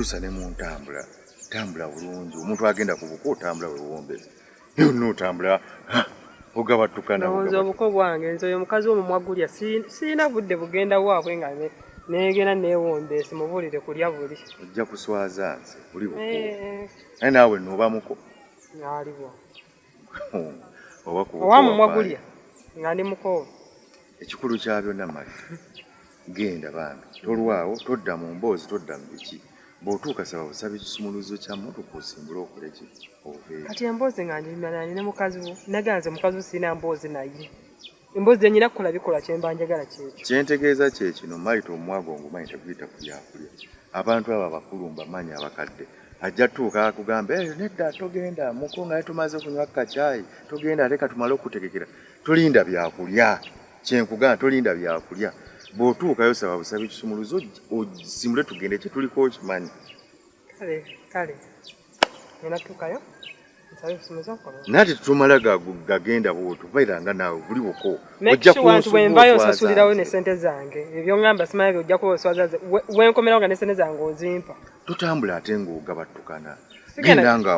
kyusa ne mu ntambula tambula bulungi omuntu agenda ku buko otambula wewombezi yonna otambula ogabatukana ndowooza obuko bwange nze oyo mukazi omumwa gulya siina budde bugenda waabwe nga negenda neewombeesi mubuulire kulya buli ojja kuswaza nze buli buko naye naawe noobamuko aliwo owa mumwa gulya nga ndi mukoowu ekikulu kya byonna mali genda bambi tolwawo todda mu mboozi todda mu biki bw'otuuka saba busaba ekisumuluzo kya mmotoka osimbule okole ki oveeyo kati emboozi nga njimanya ne mukazi wo naganze mukazi wo sirina mboozi naye emboozi zenyina kukola bikola kyemba njagala kyekyo kyentegeeza kye kino mayita omwago ngumanyi teguyita ku byakulya abantu abo abakulu mbamanyi abakadde ajja tuuka akugamba nedda togenda muko nga tumaze kunywa kacaayi togenda leka tumale okutegekera tolinda byakulya kyenkugamba tolinda byakulya bw'otuukayo saba busaba ekisumuluzo osimule tugende kye tuliko okimanyi kale ngenda tuukayo nsabe ekisumuluzo nkola naye tetumala gagenda bwotyo vairanga naawe buli buko wantu bwembayo osasulirawo ne sente zange ebyo ngamba simanyi byojja kuba oswaza wenkomerawo nga ne sente zange ozimpa totambula ate ng'ogabattukana genda nga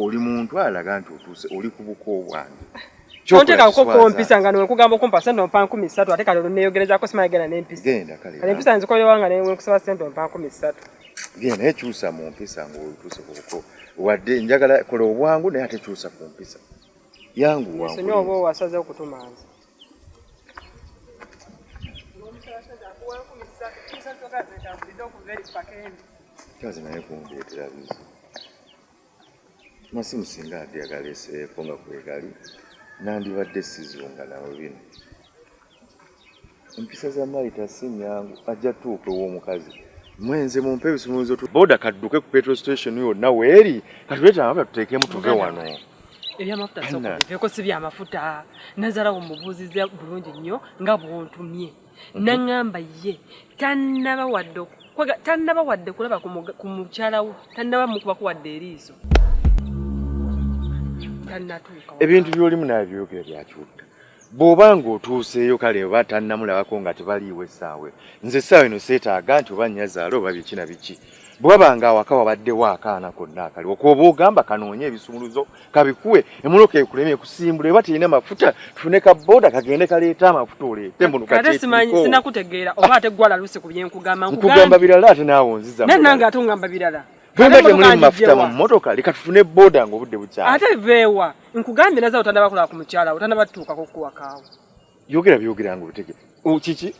oli muntu alaga nti otuuse oli ku buko bwange Onteka kukompisa nga nokugamba okumpa sente ompa 13 ate kale neyogerezako simanyi genda nempisa genda kale empisa nzikolewa nga nekusaba sente ompa 13 genda ekyusa mu mpisa ng'otuuse ku buko wadde njagala kola obwangu naye ate kyusa ku mpisa yangu wangu sonye oba owasaze okutuma nze kazi naye kundeetera bizi masimu singa ate yagaleeseeko nga kwegali nandibadde sizunga nawe bino empisa za mayita si nyangu ajja tuuka ew'omukazi mwenze mumpe ebisumuluzo boda kadduke ku petrol station yonna weeri katuleeta amafuta tuteekemu tuve wano ebyamafuta sokoleeko si byamafuta nazalawo mubuuziza bulungi nnyo nga bwontumye naŋŋamba ye tannaba wadde kulaba ku mukyalawo tannaba mukuba kuwadde eriiso ebintu by'olimu naye byogera byakyutta bw'oba ng'otuuseeyo kale oba tannamulabako nga tebaliiwo essaawe nze essaawa eno seetaaga nti oba nnyazaala oba biki na biki bw'aba nga awaka wabaddewo akaana konna akali okwoba ogamba kanoonye ebisumuluzo kabikuwe emmotoka ekulema ekusimbula eba terina mafuta tufune ka booda kagende kaleeta amafuta oleete mbuno kate sinakutegeera oba ate gwala luse ku byenkugamba nkugamba birala ate naawe onziza nange ate ongamba birala bwemba temulimu mafuta mu mmotoka leka tufune booda ng'obudde bukyali ate veewa nkugambye naza otandaba kulaba ku mukyala otandaba tutuukako kuwakaawo yogera byogera ng'otegeke kiki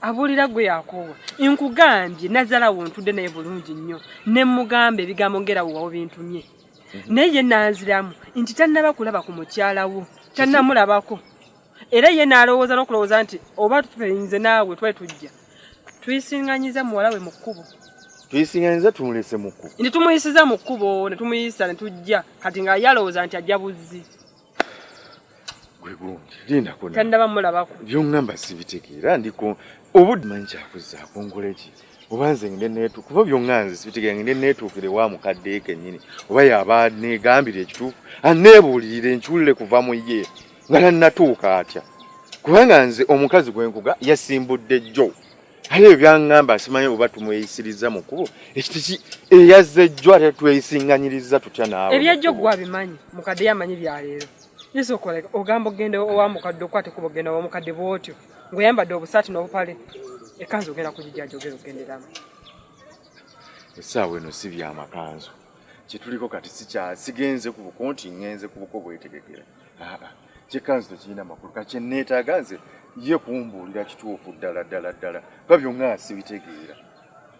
abulira gwe yakoowa nkugambye nazalawo ntudde naye bulungi nnyo ne mugamba ebigambo ngerawo bintumye naye ye nanziramu nti tannaba kulaba ku mukyalawo tannamulabako era ye n'alowooza n'okulowooza nti oba tuyinze naawe twali tujja tuyisiŋŋanyiza muwala we mu kkubo tuyisinganiza tumulese mu kkubo ne tumuyisiza mu kkubo ne tumuyisa ne tujja kati nga yalowooza nti ajja buzzi gwe gundi lindako tannaba mulabako byongamba sibitegeera ndiko obudde manyi kyakuzzaako nkole ki oba nze ngende neetuuka kuba byonganze sibitegeera ngende neetuukire wa mukadde kennyini oba yaba negambira ekituufu anneebuulirire nkiwulire kuva mu ye nga tannatuuka atya kubanga nze omukazi gwenkuga yasimbudde jjo ate ebyo byaŋŋamba simanyi oba tumweyisiriza mu kkubo ekitiki eyazze jjo ate tweyisiŋŋanyiriza tutya naawe ebyejjo gwe abimanyi mukadde yamanyi byaleero yisokoleka ogamba ogende owa mukadde okwate kuba ogenda owa mukadde bwotyo ng'oyambadde obusaati n'obupale ekanzu ogenda kugijja ogenda ogenderamu essaawa eno si byamakanzu kyetuliko kati sigenze ku buko nti ŋŋenze ku buko bwetegekera kyekanzu tekirina makulu kakyenneetaaga nze ye kumbuulira kituufu ddala ddala ddala kuba byonna sibitegeera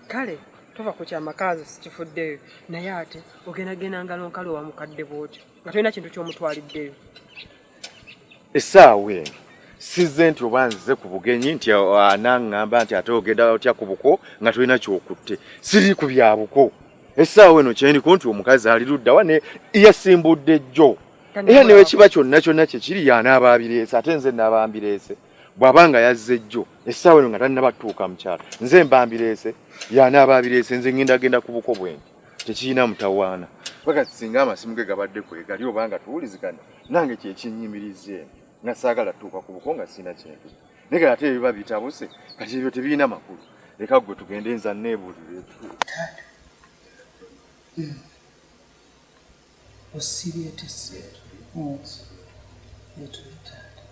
kale tova ku kyamakanzu sikifuddeyo naye ate ogendagenda ngalonkale owa mukadde bwotyo nga tolina kintu ky'omutwaliddeyo essaawa eno sizze nti oba nzize ku bugenyi nti anaŋŋamba nti ate ogenda otya ku buko nga tolina kyokutte siri ku bya buko essaawa eno kyendiko nti omukazi ali luddawa ne yasimbudde jjo era newe kiba kyonna kyonna kyekiri y'anaaba abireese ate nze naaba mbireese bw'aba nga yazze jjo essaawa eno nga tannaba tuuka mukyala nze mba mbireese y'anaaba abireese nze ngenda ku buko bwenti tekirina mutawaana paka singa amasimu ge gabadde kwegali oba nga tuwulizigana nange kyekinnyimiriza eno nga saagala tuuka ku buko nga sirina kintu naye ate ebiba bitabuse kati ebyo tebirina makulu leka gwe tugende nza neebuulire Osiriete setu. Yetulitanda.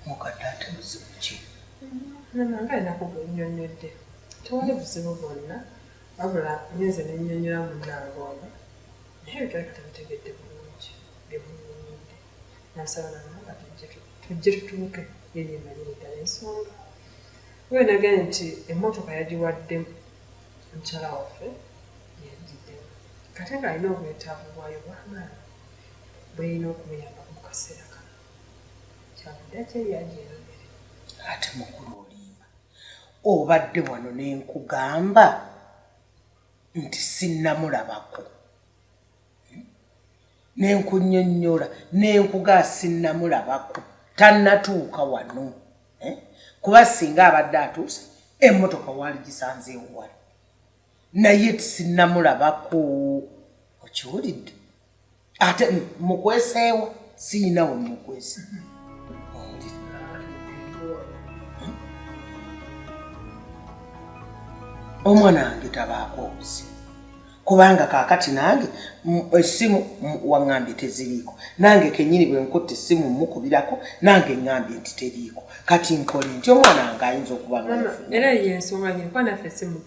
Mukadata buzibu ki? Nange nakugunnyonnyodde. Tewali buzibu bwonna. Wabula nnyinza ne nnyonnyola munnange ono. Naye bikaleka tabitegedde bulungi bye munnyonnyodde. Nasaba nange tujje tutuuke yeyemalire ddala ensonga. We nagambye nti emmotoka yagiwadde mukyala waffe yagiddemu. Kate ng'alina obwetaavu bwayo bw'amaanyi bw'erina okumuyambako mu kaseera kano. Kyavudde akyeri agyerondere. Ate mukulu olimba. Obadde wano ne nkugamba nti sinnamulabako. Ne nkunnyonnyola ne nkugaa sinnamulabako. Tannatuuka wano. Kuba singa abadde atuuse emmotoka waali gisanzeewo wali. Naye sinnamulabako. Okiwulidde? Ate mukweseewo siinawo mukwese. Omwana wange tabaako obuzibu. Kubanga kaakati nange essimu waŋŋambye teziriiko. Nange kennyini bwe nkutte essimu mukubirako nange ŋŋambye nti teriiko. Kati nkole nti omwana wange ayinza okuba era y'ensonga nyine kuba naffe essimu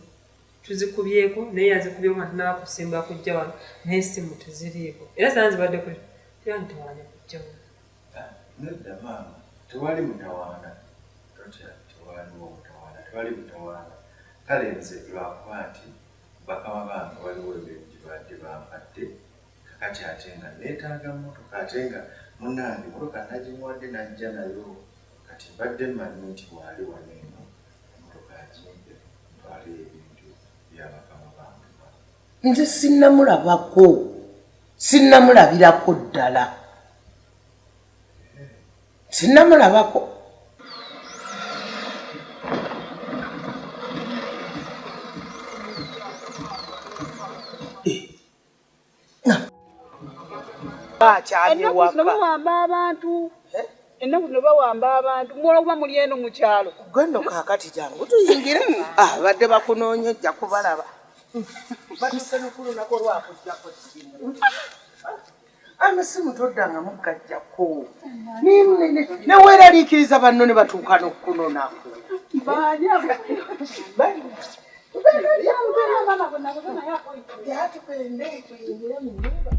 tuzikubyeko naye yazikubyeko nga tunaba kusimba kujja wano naye essimu teziriiko. Era sana zibadde ku era ntawanya kujja wano. Nedda maama tewali mutawaana. Tewaliwo mutawaana. Tewali mutawaana. Kale nze lwakuba nti bakama bange waliwo ebintu gye badde bampadde kakati ate nga neetaaga mmotoka ate nga munnange mmotoka nagimuwadde najja nayo kati mbadde mmanyi nti waali wano eno emmotoka agimpe ntwale ebintu bya bakama bange. Nze sinnamulabako. Sinnamulabirako ddala. Sinnamulabako. Ennaku zino bawamba abantu. Ennaku zino bawamba abantu. Muwola kuba muli eno mu kyalo. Gweno kaakati jangu tuyingire. Badde bakunoonya ojja kubalaba. Batuse n'okulunako lwakujjako essimu. Amasimu toddanga muggajjako. Neweeraliikiriza banno ne batuuka n'okukunonako. Tugende tuyingire mu nnyumba.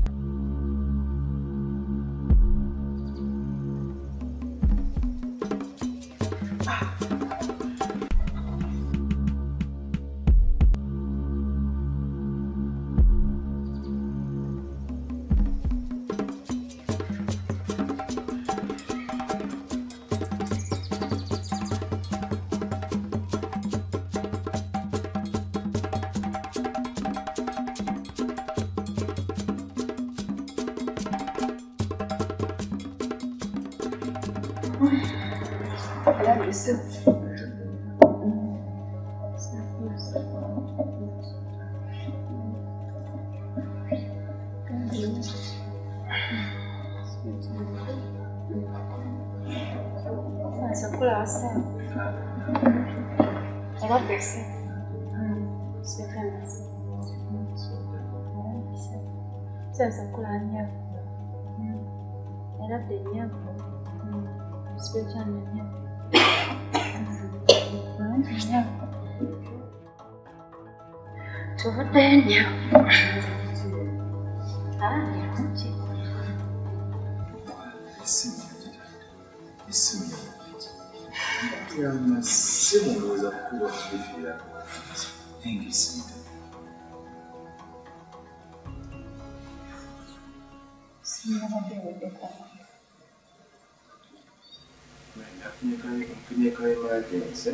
Nfunyeeko emergency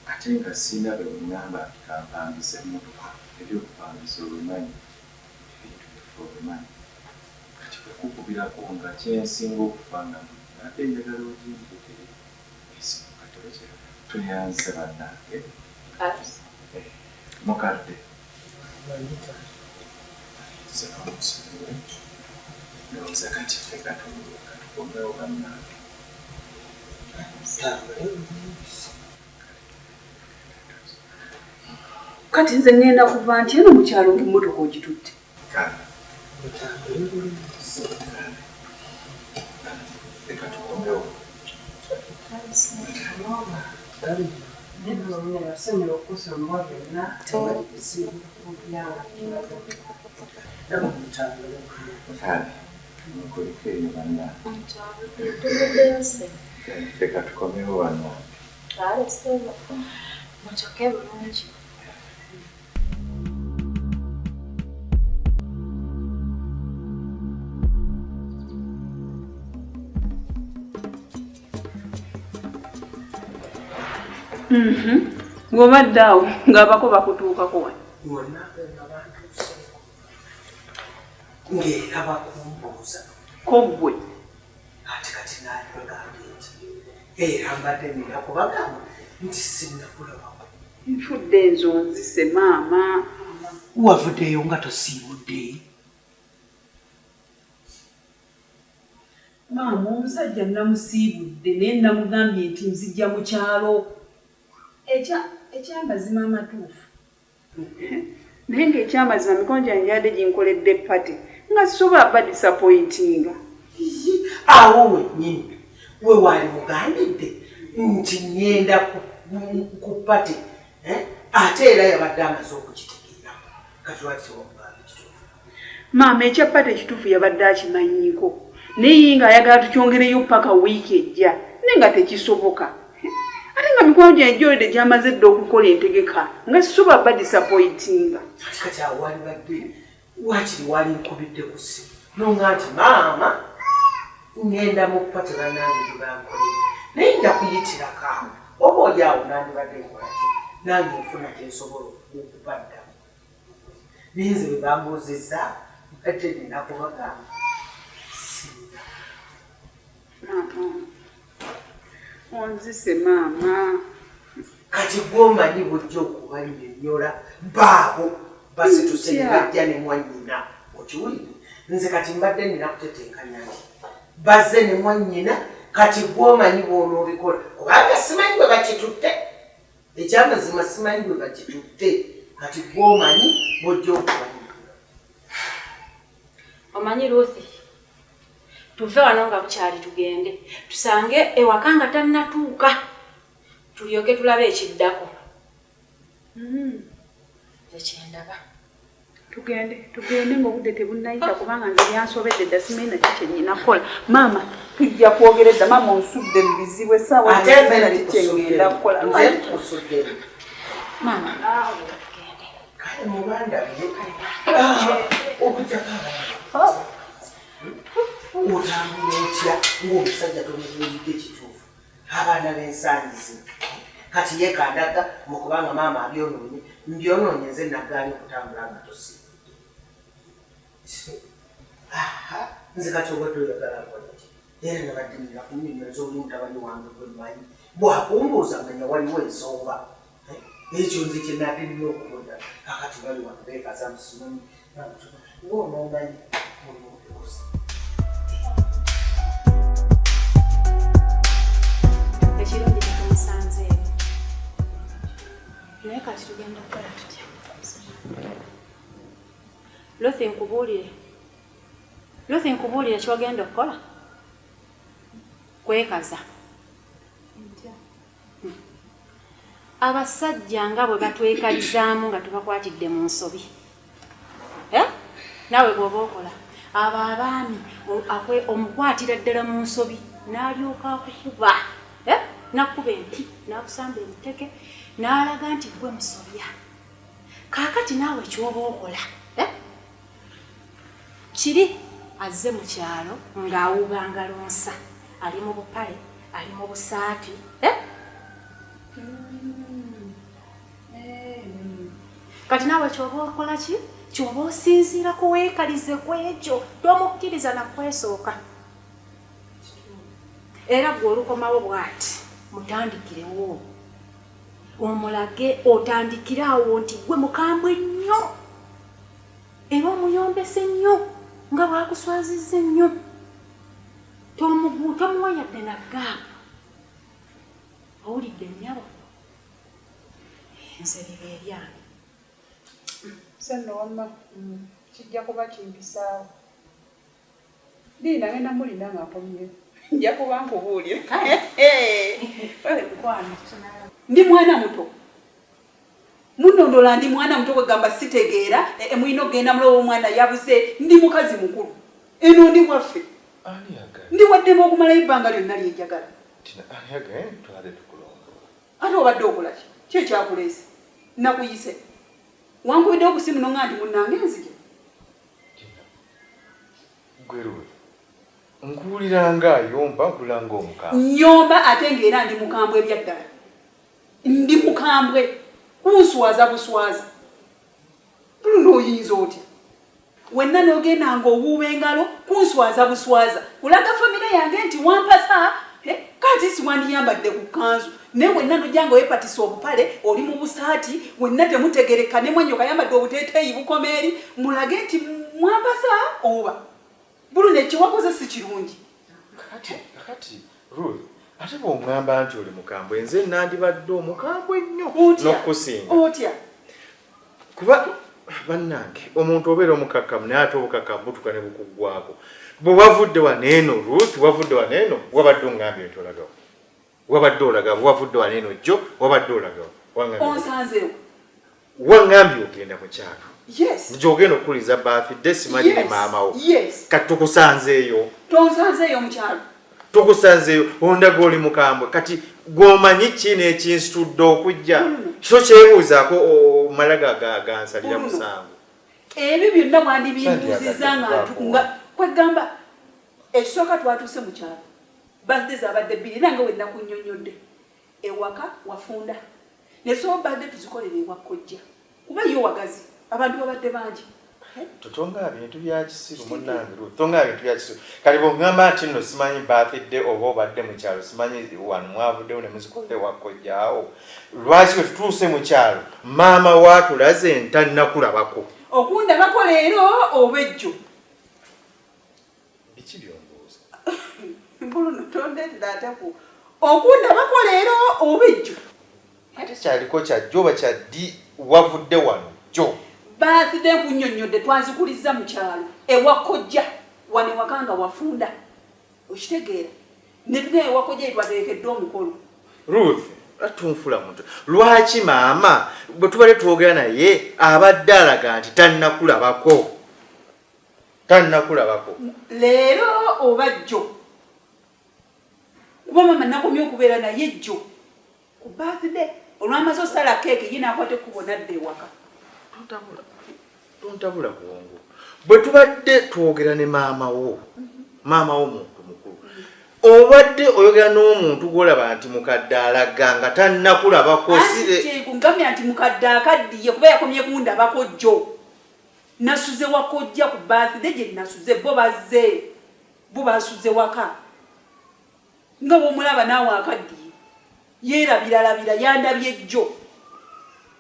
ate nga sina bwe ngamba nti kampangisa emmotoka ebyokupangisa olumanyi ebintu byefe olumanyi kati bwekukubirako nga kyensinga okufanga ate njagala ogintetere esimu katolekera tuyanze bannange mukadde sebamusiwe ndowooza kati ffe katukombewo bannange kati nze ngenda kuva nti eno mu kyalo ng'emmotoka ogitutte. Leka tukomewo wano. Mucoke bulungi. Ng'obadde awo ng'abako bakutuukako wano. Bonna nga bantuuseeko ng'era bakumbuuza Ko ggwe. ate kati naali bagambye nti era mbadde nina kubagamba nti sinnakulabako. Nfudde enzonzise maama. Wavuddeyo nga tosiibudde? Maama omusajja namusiibudde naye namugambye nti nzijja mu kyalo. Ekyamazima amatuufu. Naye ng'ekyamazima mikono gyange gyadde ginkoledde pati nga sisobola ba disappointinga. Awo wennyini we waali mugambidde nti ngenda ku pati ate era yabadde amaze okukitegeera kati lwaki wamugambye kituufu? Maama ekyapati ekituufu yabadde akimanyiiko naye ng'ayagala tukyongereyo paka wiiki ejja naye nga tekisoboka. Ate nga mikono gyange gyolede gyamaze dde okukola entegeka nga sisobola ba disappointinga. Kati awo wali badde wakiri wali nkubidde ku ssimu nonga nti maama ngenda mu pati bannange gye bankolera naye nja kuyitirako awo oba oli awo nandibadde nkola ki nange nfuna kyensobola okubaddamu naye nze bwe bambuuzizza mbadde nina kubagamba singa. Onzise maama. Kati gwomanyi bujja okubannyonnyola baabo basituse ne bajja ne mwannyina okiwulire nze kati mbadde nina kutetenkanya nti bazze ne mwannyina kati gwomanyi bw'onoobikola kubanga simanyi bwe bakitutte ekyamazima simanyi bwe bakitutte kati gwomanyi bwojja okubannyonnyola. Omanyi Ruthi, tuve wano nga bukyali tugende tusange ewaka nga tannatuuka tulyoke tulabe ekiddako. Ekyendaba. Tugende ng'obudde tebunnayita kubanga nze byansobedde dda simanyi naki kyennyina kukola. Maama tujja kwogereza maama onsudde mu bizibu essaawa naki kyengenda kukola. Maama naawe tugende. Kale mubandabye okujjako otambula otya ng'omusajja tomubuulidde kituufu abaana b'ensangi zino kati yekandaga mu kubanga maama abyonoonye mbyonoonye nze nagaanye okutambula nga tosiibudde. Nze kati obadde oyagala nkolaki era nabadde nina kunyonyoza oli mutabani wange gwe mmanyi bwakumbuuza manya waliwo ensonga ekyo nze kyenadde nina okukoda kakati bali wano beekaza musimanyi ng'onoomanyi mulimu okukosa. Ekirungi tekumusanzeeyo naye kati tugenda kukola tutya? Ruthi nkubuulire kyogenda okukola kwekaza. Abasajja nga bwe batwekalizaamu nga tubakwatidde mu nsobi naawe bw'oba okola abo abaami omukwatira ddala mu nsobi n'alyoka akukuba nakkuba enti n'akusamba emiteke n'alaga nti gwe musobya. Kaakati naawe ky'oba okola kiri azze mu kyalo ng'awuuba ngalonsa ali mu bupale ali mu busaati kati naawe ky'oba okola ki ky'oba osinziira kuweekalize kwekyo tomukkiriza nakwesooka era gwe olukomawo bw'ati mutandikirewo omulage otandikire awo nti gwe mukambwe nnyo era omuyombese nnyo nga bwakuswazizza ennyo tomuwa yadde naggaamu. Owulidde nnyabo nze liba eryange Senno wamma kijja kuba kimpisaawo. Liina ngenda mulina nga akomye. Nja kuba nkubuulira. Ole mukwano. Ndi mwana muto. Munondola ndi mwana muto kwegamba sitegeera mwino genda mulowo omwana yabuze ndi mukazi mukulu. Eno ndi waffe. Ndi waddemu okumala ebbanga lyonna ly'enjagala. Ate obadde okola ki? Ki ekyakuleese? Nakuyise. Wankubidde okusimu nonga nti munnange nzije. Gweruwe. Nkuwulira ng'ayomba mpulira ng'omukambwe. Nyomba ate ng'era ndi mukambwe ebyaddala. Ndi mukambwe. Kunswaza buswaza. Luno oyinza otya? Wenna n'ogenda ng'owuuba engalo kunswaza buswaza. Kulaga famire yange nti wampasa kati siwandiyambadde ku kanzu. Ne wenna nojja ng'owepatisa obupale oli mu busaati wenna temutegereka ne mwenyoka yambadde obuteeteeyi bukomeeri mulage nti mwampasa oba. Bulune ekiwakoze si kirungi. Kati Ruth ate bw'omugamba nti oli mukambwe nze nandibadde omukambwe ennyo n'okusinga. Otya? Kuba bannange omuntu obeera omukakkamu naye ate obukakkamu butuka ne bukuggwako. Bwe wavudde waneeno Ruth wavudde waneeno wabadde ongambye nti olagawo. Wabadde olagawo wavudde waneeno jjo wabadde olagawo. Onsanzeewo. Wangambye ogenda mu kyalo. Yes. Njogenda okuliza birthday simanyire maama wo. Yes. Kati tukusanzeeyo. Tonsanzeeyo mu kyalo. Tukusanzeeyo ondaga oli mukambwe kati gwomanyi ki n'ekinsitudde okujja. Kyo kyebuuzaako omala gansalira musango. Ebyo byonna mwandibimbuuzizza nga kwegamba ekisooka twatuuse mu kyalo. Birthday zabadde bbiri nange wenna kunnyonnyodde. Ewaka wafunda. Ne so birthday tuzikolera ewa kkojja. Kuba yo wagazi. Abantu babadde bangi. Totonga bintu bya kisiru munnange Ruth. Tonga bintu bya kisiru. Kali bw'ogamba nti nno simanyi birthday oba obadde mu kyalo simanyi wano mwavuddewo ne muzikolera ewa kkojjaawo. Lwaki bwe tutuuse mu kyalo maama waatulaze ntannakulabako. Okundabako leero oba ejjo. Biki byombuuza? Mbuluno tondetera ate ku. Okundabako leero oba ejjo. Ate kyaliko kyajjo oba kyaddi wavudde wano jjo. Birthday kunnyonnyodde twazikuliza mu kyalo ewa kkojja wano ewakanga wafunda. Okitegeera? Ne tugenda ewa kkojja etwateekeddwa omukolo. Ruth atunfula muntu. Lwaki maama bwe tubadde twogera naye abadde alaga nti tannakulabako. Tannakulabako. Leero oba jjo. Kuba mama nakomye okubeera naye jjo. Ku birthday olwamaze osala keeki ye naakwate kubonadde ewaka. Tontabula bwongo. Bwe tubadde twogera ne maama wo muntu mukulu. Obadde oyogera n'omuntu gw'olaba nti mukadde alaga nga tannakulabako sire. Ngamya nti mukadde akaddiye kuba yakomye kundabako jjo. Nasuze wakojja ku birthday gye nasuze bo basuze waka. Nga bw'omulaba naawe akaddiye. Yeerabiralabira yandabye jjo.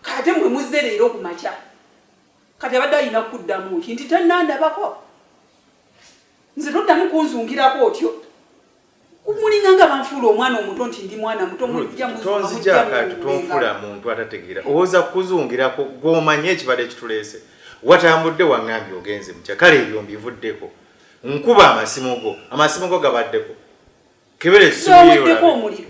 Kate mwe muzze leero ku makya. Kati abadde alina kuddamu nti tannandabako. Nze toddamu kunzungirako otyo. Kumulinga nga banfuula omwana omuto nti ndi mwana muto mujja tonzija kati tonfula muntu atategeera. Owoza kuzungirako gw'omanye ekibadde ekituleese. Watambudde wangambye ogenze mukya kale ebyo mbivuddeko. Nkuba amasimu go gabaddeko. Kebere esimuyeddeko omuliro.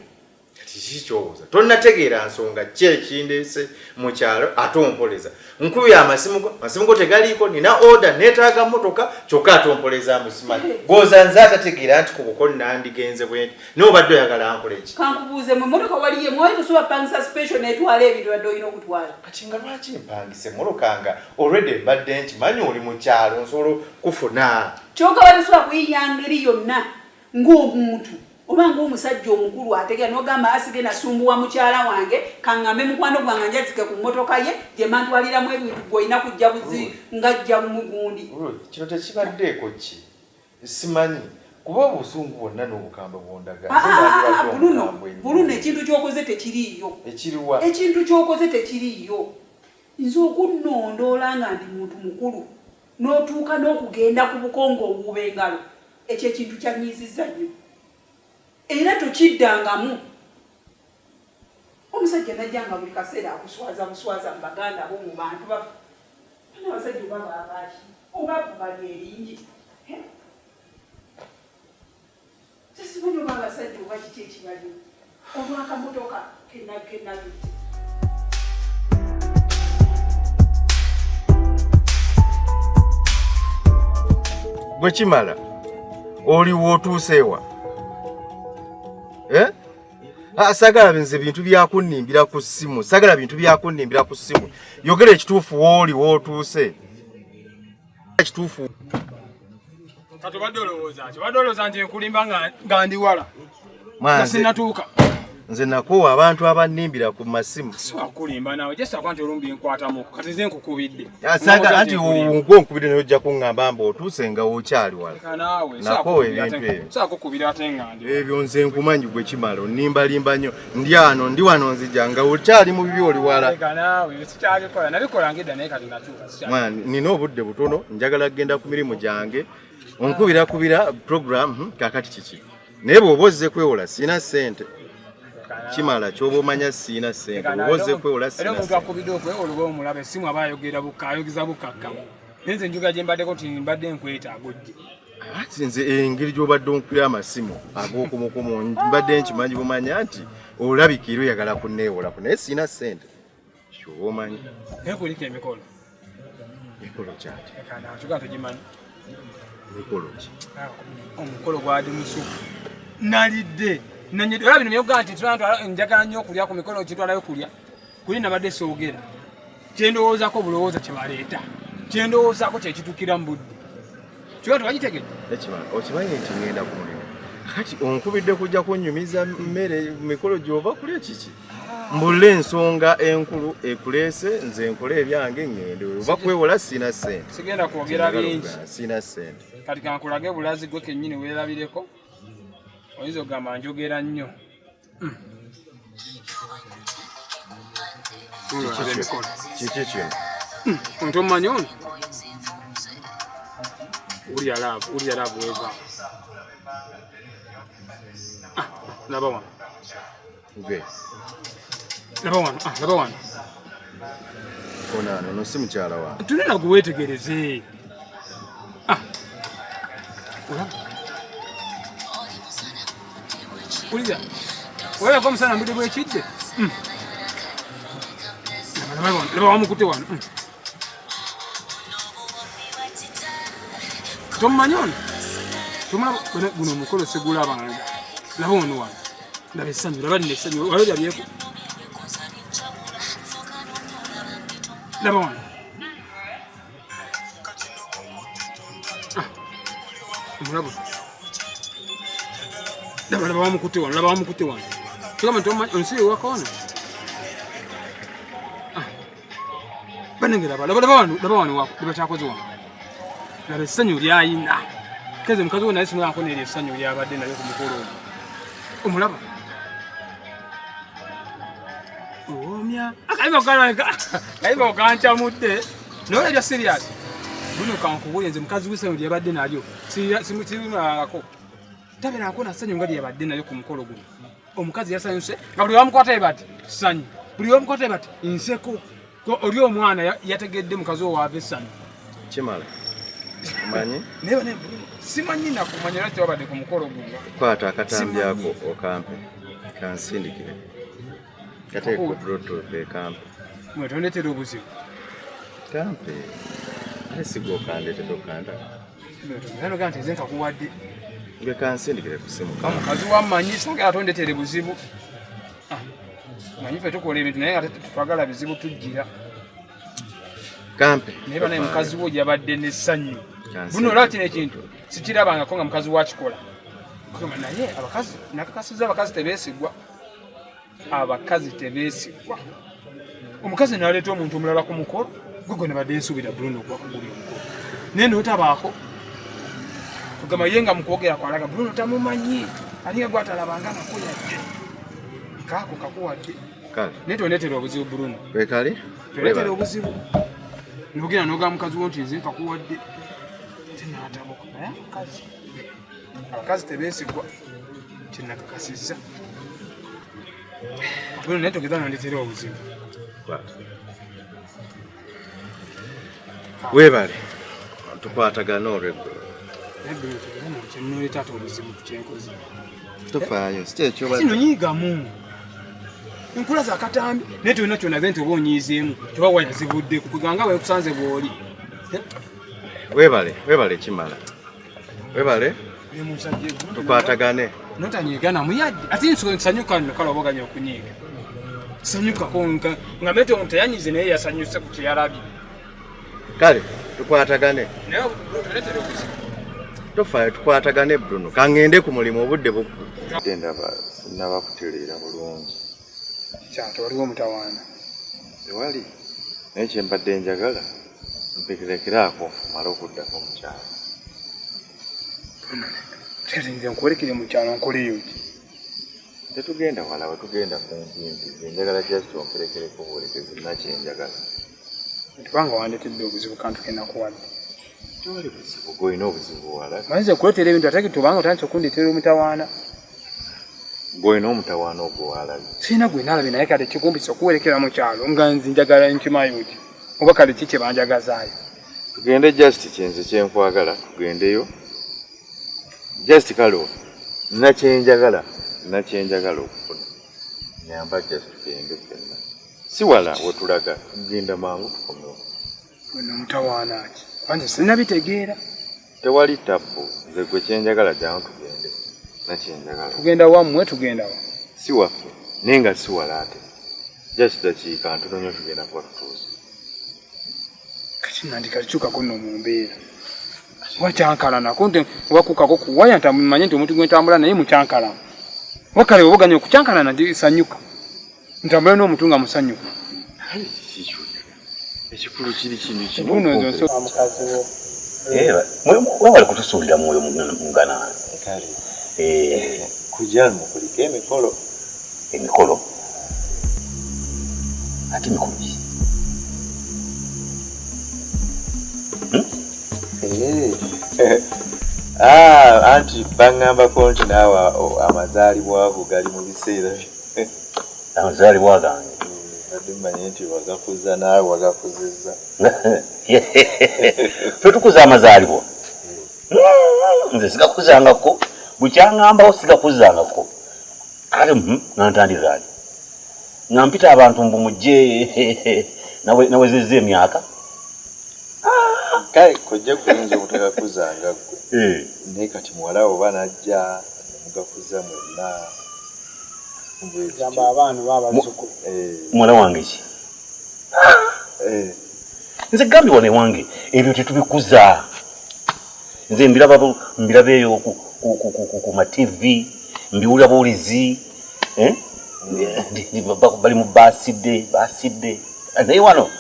Kikyobuuza tonnategeera nsonga ki ekindeese mu kyalo ate ompoleza. Nkubye amasimu go tegaliiko nina order neetaaga mmotoka kyokka ate ompoleza musimanyi. Goza nze atategeera nti ku buko nandigenze bwenti naye obadde oyagala ankole ki? Kankubuuze mu mmotoka waliye mwali tusobola pangisa special n'etwala ebintu badde olina okutwala. Kati nga lwaki mpangise emmotoka nga already mbadde nkimanyi oli mu kyalo nsobola kufuna. Kyokka batusobola kuyiya ngeri yonna ng'omuntu. Oba ng'omusajja omukulu ategera n'ogamba asige nasumbuwa mukyala wange kaŋŋambe mukwano gwange njazike ku mmotoka ye gye mantwaliramu ebintu gw'olina kujja buzi ng'ajja mu mugundi. Kino tekibaddeeko ki? Simanyi kuba obusungu bwonna n'obukambwe bw'ondaga. Buluno ekintu ky'okoze tekiriiyo. Ekiriwa? Ekintu ky'okoze tekiriiyo. Nze okunnondoola nga ndi muntu mukulu n'otuuka n'okugenda ku bukongo obuuba engalo. Ekyo ekintu kyanyiizizza nnyo. Era tukiddangamu. Omusajja najjanga buli kaseera akuswaza buswaza mu baganda abo mu bantu bafa. abasajja oba babaaki oba bali eringi sisimanyi oba abasajja oba kiki ekibali olwakamotoka kenalutte. Gwe Kimala oli wootuuseewa sagala binze bintu byakunnimbira ku ssimu yogera ekituufu wooli wootuuse ekituufu katubadde olowooza nti nkulimba nga ndi wala nga sinnatuuka. Nze nakoowa abantu abannimbira ku masimu. Siwakulimba naawe gyesakwa nti olumbi nkwatamuko kati nze nkukubidde. Anti ng'onkubidde n'ojja kuŋŋamba mbu otuuse nga wokyali wala. Nakoowa ebintu ebyo. Saakukubira ate nga ndi. Ebyo nze nkumanyi gwe Kimala onnimbalimba nnyo. Ndi wano nzija nga okyali mu bibi oli wala. Naawe sikyabikola nabikola ngedda naye kati natuuka. Nina obudde butono njagala kgenda ku mirimu gyange. Onkubira program kakati kiki. Naye bw'oba ozze kwewola sina ssente. Kimala kyoba omanya sina ssente oboze kwewola sina. Era omuntu akubidde okwewola omulaba essimu aba ayogeza bukakkamu. Nze njuga gye mbaddeko nti mbadde nkwetaaga ojje. Ati nze engeri gy'obadde onkubira amasimu ag'okumukumu mbadde nkimanyi bumanya nti olabikira oyagala kunneewolako naye sina ssente. Kyoba omanyi. Naye kuliko emikolo. Mikolo kyaki? Nkyuga tugimanyi. Mikolo ki? Omukolo gwali musufu. Nalidde. Olaba bino byokugaa nti njagala nnyo okulya ku mikolo kitwalayo kulya kuli nabadde soogera kyendowoozaako bulowooza kye baleeta kyendowoozaako kyekituukira mu budde kiba tebagitegedde. Okimanyi nti ngenda ku mulimu kati onkubidde kujja kunnyumiza mmere mikolo gy'ova kulya kiki mbulle ensonga enkulu ekuleese nze nkole ebyange ngende oba kwewola sina ssente. Sigenda kwogera bingi sina ssente kati kankulage bulazi gwe kennyini weerabireko. Oyinza okugamba njogera nnyo. Kiki kino? Omuntu omumanyi ono? Ulya laavu weva. Laba wano. Laba wano. Onaano no si mukyala wange. Tunena gwe weetegereze. Ulya. Wewe kwa msana mbide bwekidde. Laba wamukute wano. Tomumanyi ono? Tomulaba guno omukolo segulabanga. Laba ono wano. Laba essanyu, laba lino essanyu. Wali olyabyeko. Laba wano. Omulabo. Laba wamukute wano. Kigamba nti omumanyi onsi ewaka wano. Banenge laba wano wako libakyakoze wano. Laba essanyu lyayina. Keze mukazi we naye simulako neryo essanyu lyabadde naye ku mukolo ogwo. Omulaba. Omya. Akayiba okancamudde. Noolwa ebya serious. Buno kankubuye nze mukazi w'essanyu lyabadde nalyo. Sirimulako. Tabera akona ssanyu nga lyabadde nayo ku mukolo guno. Omukazi yasanyuse nga buli wamukwata bati ssanyu. Buli wamukwata bati nseko. Oli omwana yategedde mukazi wo waava essanyu. Kimala. Manyi? Ne simanyi nakumanya nti wabadde ku mukolo guno. Kwata akatambi ako okampe. Kansindikire. Kateeko droto kampe. Mwetondetera obuzibu. Kampe. Esigo kandete dokanda. Nano ganti nze nkakuwadde. Nge kansindikire ku simu. Omukazi wammanyi singa atondetere buzibu. Manyi ffe tukola ebintu naye nga twagala bizibu tujjira. Kampe. Naye banaye mukazi wo yabadde n'essanyu. Buno olaba kino ekintu sikirabangako nga mukazi wakikola. Naye abakazi nakakasiza abakazi tebeesigwa. Abakazi tebeesigwa. Omukazi n'aleeta omuntu omulala ku mukolo gwe ne badde nsuubira Bruno gwakugulya omukolo. Naye n'otabaako. Kugamba ye nga mukwogera kwalaga Bruno tamumanyi. Alinga gwatalabanga nakuyadde. Kaako kakuwadde. Kale. Naye tondeetera obuzibu Bruno. Wekali? Tondeetera obuzibu. Nogera noga mukazi wo nti nze nkakuwadde. Tinatabuka naye abakazi tebeesigwa. Kinakakasizza. Naye togeza nandetera obuzibu. Webale. Tukwatagana olweggulo. Kyenoli taata obuzibu kyenkoze. Tofaayo, sikyo Sino nyigamu. Nkula za katambi naye tolina kyonaze nti oba onyiizeemu toba wayazivudde kukuganga wekusanze bw'oli. Webale kimala. Webale. Tukwatagane. Notanyiigana muyadde ate nsanyuka nno kale oboganya okunyiiga. Sanyuka konka nga mete omuntu yanyize naye yasanyuse ku kyeyalabye. Kale tukwatagane. Naye tuleetere okuzibu. Tofaayo tukwatagane Bruno. Kangende ku mulimu obudde buku. Ndaba nabakutereera bulungi. Kyanto waliwo omutawaana. Tewali. Naye kyembadde njagala mpekerekeraako mala okuddako mu kyalo. Kati nze nkuwerekere mu kyalo nkoleyo ki? Tetugenda wala tugenda kumpi. Njagala just omperekereko buwerekezi nakyenjagala. Kubanga wandetedde obuzibu kantu kenakuwadde. Tewali buzibu gw'olina obuzibu wala. Manyize kuleetera ebintu ate tubanga otandise okundetera omutawaana. Gw'olina omutawaana ogwo walabi. Sirina gwe nalabye naye kale kigumbisa okuwerekera mu kyalo nga nze njagala nkimayo ki. Oba kale ki kye banjagazaayo. Tugende just kyenze kyenkwagala tugendeyo. Just kalo nakyenjagala okufuna. Nyamba just tugende fenna. Si wala wetulaga tugenda mangu tukomewo. Wena omutawaana ki? Kwanza sirina bitegeera. Tewali tabbu nze gwe kyenjagala jangu tugende. Nakyenjagala. Tugenda wammwe tugenda wa. Si waffe naye nga si wala ate. Just dakiika ntono nnyo tugenda kuba tutuuze. Kati nandika likyukako nno mu mbeera. Wakyankalanako nti wakukako kuwaya ntamanye nti omuntu gwentambula naye mukyankalana. Wakale oboganya okukyankalana nti sanyuka. Ntambula n'omuntu nga musanyuka. Ekikulu kiri kino kino. Buno nzo omukazi wo. Wewale kutusuulira mwoyo mugana. Kale. Kujja mukuliko emikolo. Emikolo. Ate mikolo ki? Anti bangambako nti naawe amazaalibwa go gali mu biseera. Amazaalibwa gange. Nadde mmanye nti wagakuza naawe wagakuzizza. Ffe tukuza amazaalibwa. Nze sigakuzangako. Bukyangambawo sigakuzangako. Kale nantandikaali. Nga mpita abantu mbu mujje nawezezza emyaka. Kale kojja kuyinza obutagakuzanga gwe. Naye kati muwala oba najja mugakuza mwenna. Gamba abaana b'abazzukulu. Muwala wange ki? Nze gambye wane wange ebyo tetubikuza. Nze mbiraba eyo ku ma TV, mbiwulira buwulizi. Bali mu basidde. Naye wano.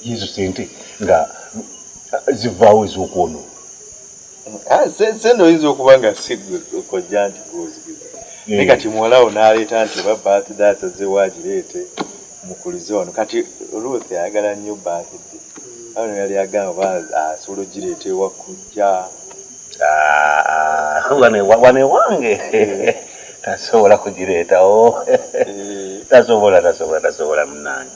Yezo sente nga zivaawo ez'okwono. Sente oyinza okuba nga siggwe kojja nti gwozigiza. Naye kati muwalawo n'aleeta nti oba birthday asazeewo agireete mukulize wano. Kati Ruth ayagala nnyo birthday. Wano yali agamba asobola ogireeta ewa kujja. Wane wange tasobola kugireetawo. Tasobola munange.